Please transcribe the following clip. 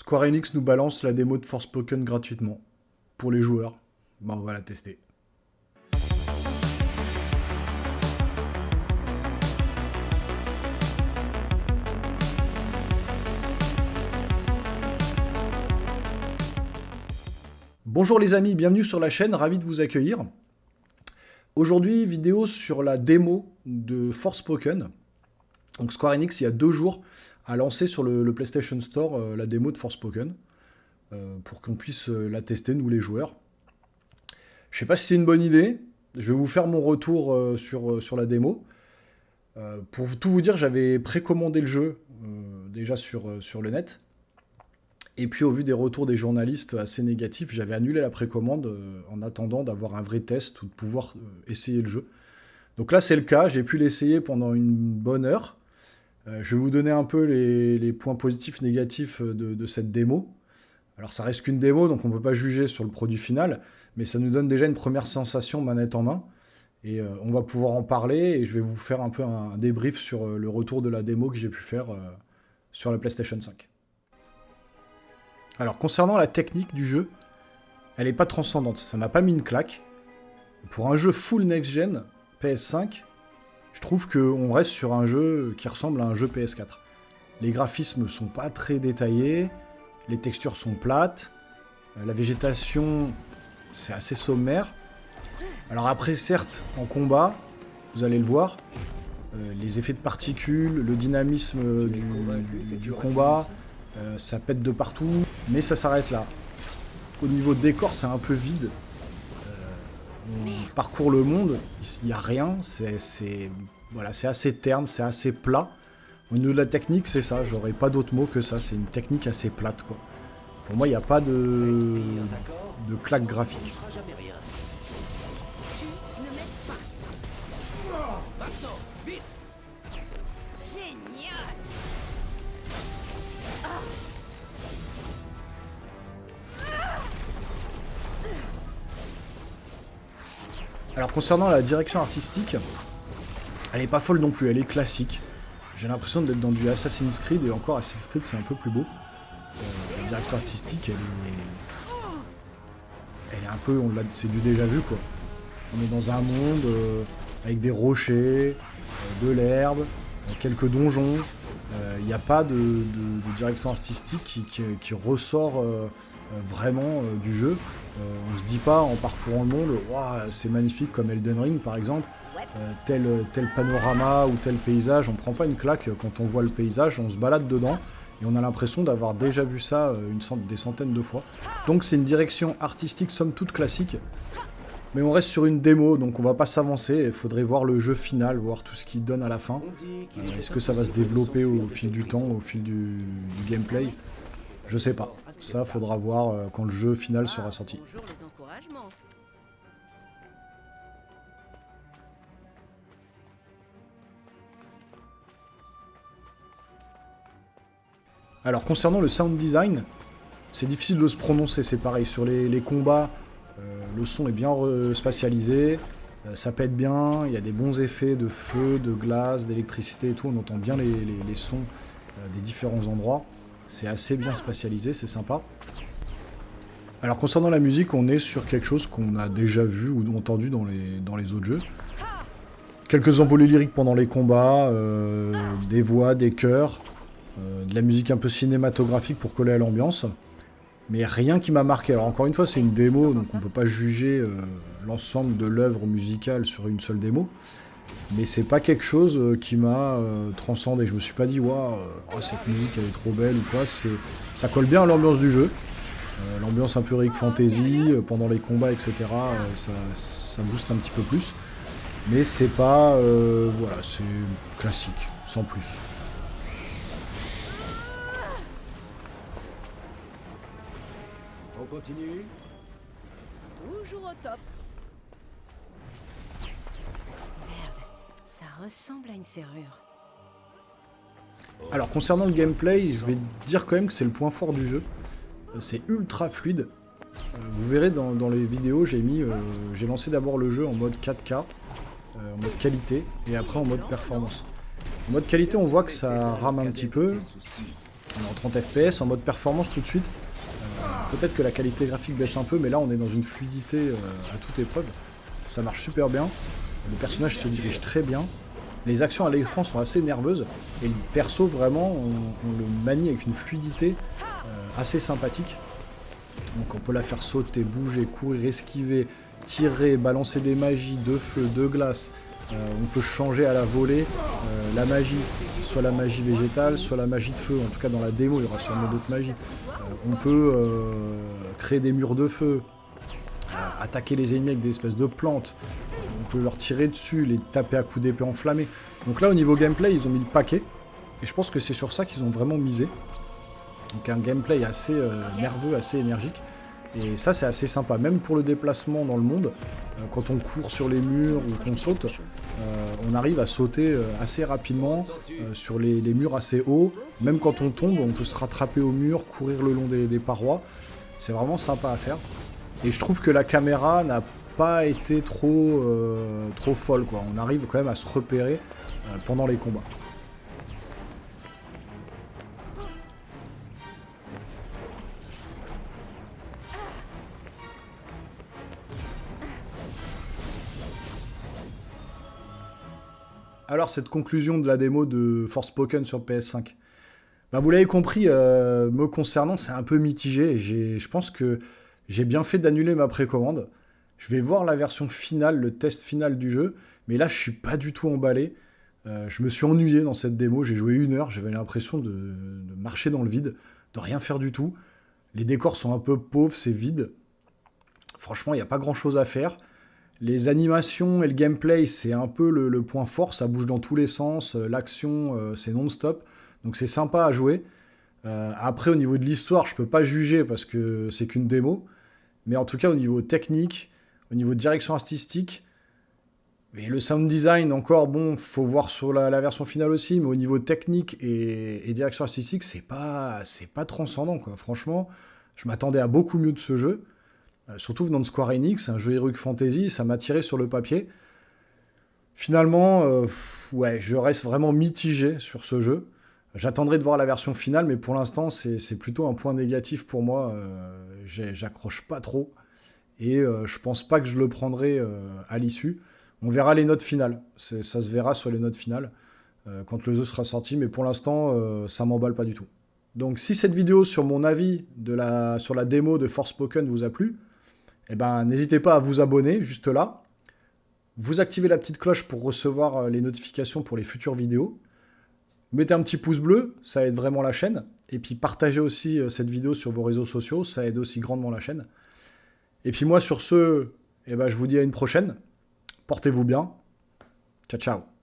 Square Enix nous balance la démo de Forspoken gratuitement. Pour les joueurs, on va la tester. Bonjour les amis, bienvenue sur la chaîne, ravi de vous accueillir. Aujourd'hui, vidéo sur la démo de Forspoken. Donc Square Enix, il y a 2 jours, a lancé sur le PlayStation Store la démo de Forspoken, pour qu'on puisse la tester, nous les joueurs. Je sais pas si c'est une bonne idée, je vais vous faire mon retour sur la démo. Pour tout vous dire, j'avais précommandé le jeu déjà sur le net. Et puis au vu des retours des journalistes assez négatifs, j'avais annulé la précommande en attendant d'avoir un vrai test ou de pouvoir essayer le jeu. Donc là c'est le cas, j'ai pu l'essayer pendant une bonne heure. Je vais vous donner un peu les points positifs, négatifs de cette démo. Alors ça reste qu'une démo, donc on ne peut pas juger sur le produit final, mais ça nous donne déjà une première sensation manette en main. Et on va pouvoir en parler, et je vais vous faire un peu un débrief sur le retour de la démo que j'ai pu faire sur la PlayStation 5. Alors concernant la technique du jeu, elle n'est pas transcendante, ça m'a pas mis une claque. Pour un jeu full next-gen, PS5, je trouve qu'on reste sur un jeu qui ressemble à un jeu PS4. Les graphismes sont pas très détaillés, les textures sont plates, la végétation c'est assez sommaire. Alors après certes, en combat, vous allez le voir, les effets de particules, le dynamisme du combat, ça pète de partout, mais ça s'arrête là. Au niveau décor, c'est un peu vide. On parcourt le monde, il n'y a rien, voilà, c'est assez terne, c'est assez plat. Au niveau de la technique, c'est ça, j'aurais pas d'autre mot que ça, c'est une technique assez plate, quoi. Pour moi, il n'y a pas de claque graphique. Alors concernant la direction artistique, elle est pas folle non plus, elle est classique. J'ai l'impression d'être dans du Assassin's Creed, et encore Assassin's Creed c'est un peu plus beau. La direction artistique, elle est un peu, c'est du déjà vu quoi. On est dans un monde avec des rochers, de l'herbe, quelques donjons. Il n'y a pas de direction artistique qui ressort vraiment du jeu. On se dit pas en parcourant le monde, wow, c'est magnifique comme Elden Ring par exemple, tel panorama ou tel paysage, on prend pas une claque quand on voit le paysage, on se balade dedans et on a l'impression d'avoir déjà vu ça des centaines de fois. Donc c'est une direction artistique somme toute classique, mais on reste sur une démo, donc on va pas s'avancer, il faudrait voir le jeu final, voir tout ce qu'il donne à la fin. Est-ce que ça va se développer au fil du temps, au fil du gameplay? Je sais pas. Ça, faudra voir quand le jeu final sera sorti. Alors, concernant le sound design, c'est difficile de se prononcer, c'est pareil. Sur les combats, le son est bien spatialisé, ça pète bien, il y a des bons effets de feu, de glace, d'électricité et tout, on entend bien les sons des différents endroits. C'est assez bien spatialisé, c'est sympa. Alors concernant la musique, on est sur quelque chose qu'on a déjà vu ou entendu dans les autres jeux. Quelques envolées lyriques pendant les combats, des voix, des chœurs, de la musique un peu cinématographique pour coller à l'ambiance. Mais rien qui m'a marqué. Alors encore une fois, c'est une démo, donc on ne peut pas juger l'ensemble de l'œuvre musicale sur une seule démo. Mais c'est pas quelque chose qui m'a transcendé. Je me suis pas dit, waouh, cette musique elle est trop belle ou quoi. Ça colle bien à l'ambiance du jeu. L'ambiance un peu Rick Fantasy, pendant les combats, etc. Ça booste un petit peu plus. Mais c'est pas. Voilà, c'est classique, sans plus. On continue. Toujours au top. Ça ressemble à une serrure. Alors concernant le gameplay, je vais dire quand même que c'est le point fort du jeu. C'est ultra fluide. Vous verrez dans les vidéos, j'ai lancé d'abord le jeu en mode 4K, en mode qualité, et après en mode performance. En mode qualité, on voit que ça rame un petit peu. On est en 30 FPS, en mode performance tout de suite. Peut-être que la qualité graphique baisse un peu, mais là on est dans une fluidité à toute épreuve. Ça marche super bien. Le personnage se dirige très bien. Les actions à l'écran sont assez nerveuses. Et le perso, vraiment, on le manie avec une fluidité assez sympathique. Donc on peut la faire sauter, bouger, courir, esquiver, tirer, balancer des magies de feu, de glace. On peut changer à la volée la magie, soit la magie végétale, soit la magie de feu. En tout cas dans la démo, il y aura sûrement d'autres magies. On peut créer des murs de feu, attaquer les ennemis avec des espèces de plantes. On peut leur tirer dessus, les taper à coups d'épée enflammés. Donc là au niveau gameplay, ils ont mis le paquet. Et je pense que c'est sur ça qu'ils ont vraiment misé. Donc un gameplay assez nerveux, assez énergique. Et ça c'est assez sympa, même pour le déplacement dans le monde. Quand on court sur les murs ou qu'on saute, on arrive à sauter assez rapidement sur les murs assez hauts. Même quand on tombe, on peut se rattraper au mur, courir le long des parois. C'est vraiment sympa à faire. Et je trouve que la caméra n'a pas été trop folle, quoi. On arrive quand même à se repérer pendant les combats. Alors, cette conclusion de la démo de Forspoken sur PS5. Bah, vous l'avez compris, me concernant, c'est un peu mitigé. Je pense que j'ai bien fait d'annuler ma précommande. Je vais voir la version finale, le test final du jeu. Mais là, je suis pas du tout emballé. Je me suis ennuyé dans cette démo. J'ai joué 1 heure. J'avais l'impression de marcher dans le vide, de rien faire du tout. Les décors sont un peu pauvres, c'est vide. Franchement, il n'y a pas grand-chose à faire. Les animations et le gameplay, c'est un peu le point fort, ça bouge dans tous les sens, l'action, c'est non-stop, donc c'est sympa à jouer. Après, au niveau de l'histoire, je peux pas juger parce que c'est qu'une démo, mais en tout cas, au niveau technique, au niveau de direction artistique, et le sound design, encore, bon, faut voir sur la version finale aussi, mais au niveau technique et direction artistique, c'est pas transcendant, quoi. Franchement, je m'attendais à beaucoup mieux de ce jeu. Surtout venant de Square Enix, un jeu Heroic Fantasy, ça m'a tiré sur le papier. Finalement, ouais, je reste vraiment mitigé sur ce jeu. J'attendrai de voir la version finale, mais pour l'instant, c'est plutôt un point négatif pour moi. J'accroche pas trop. Et je pense pas que je le prendrai à l'issue. On verra les notes finales. Ça se verra sur les notes finales quand le jeu sera sorti, mais pour l'instant, ça m'emballe pas du tout. Donc si cette vidéo sur mon avis sur la démo de Forspoken vous a plu, eh ben, n'hésitez pas à vous abonner, juste là. Vous activez la petite cloche pour recevoir les notifications pour les futures vidéos. Mettez un petit pouce bleu, ça aide vraiment la chaîne. Et puis partagez aussi cette vidéo sur vos réseaux sociaux, ça aide aussi grandement la chaîne. Et puis moi, sur ce, eh ben, je vous dis à une prochaine. Portez-vous bien. Ciao, ciao.